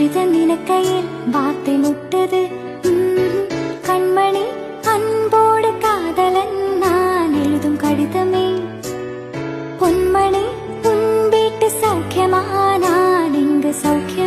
கழுத நினைக்கையில் வார்த்தை முட்டது. கண்மணி அன்போடு காதலன் நான் எழுதும் கடிதமே. பொன்மணி உன் வீட்டு சௌக்கியமா, நான் இங்கு சௌக்கியம்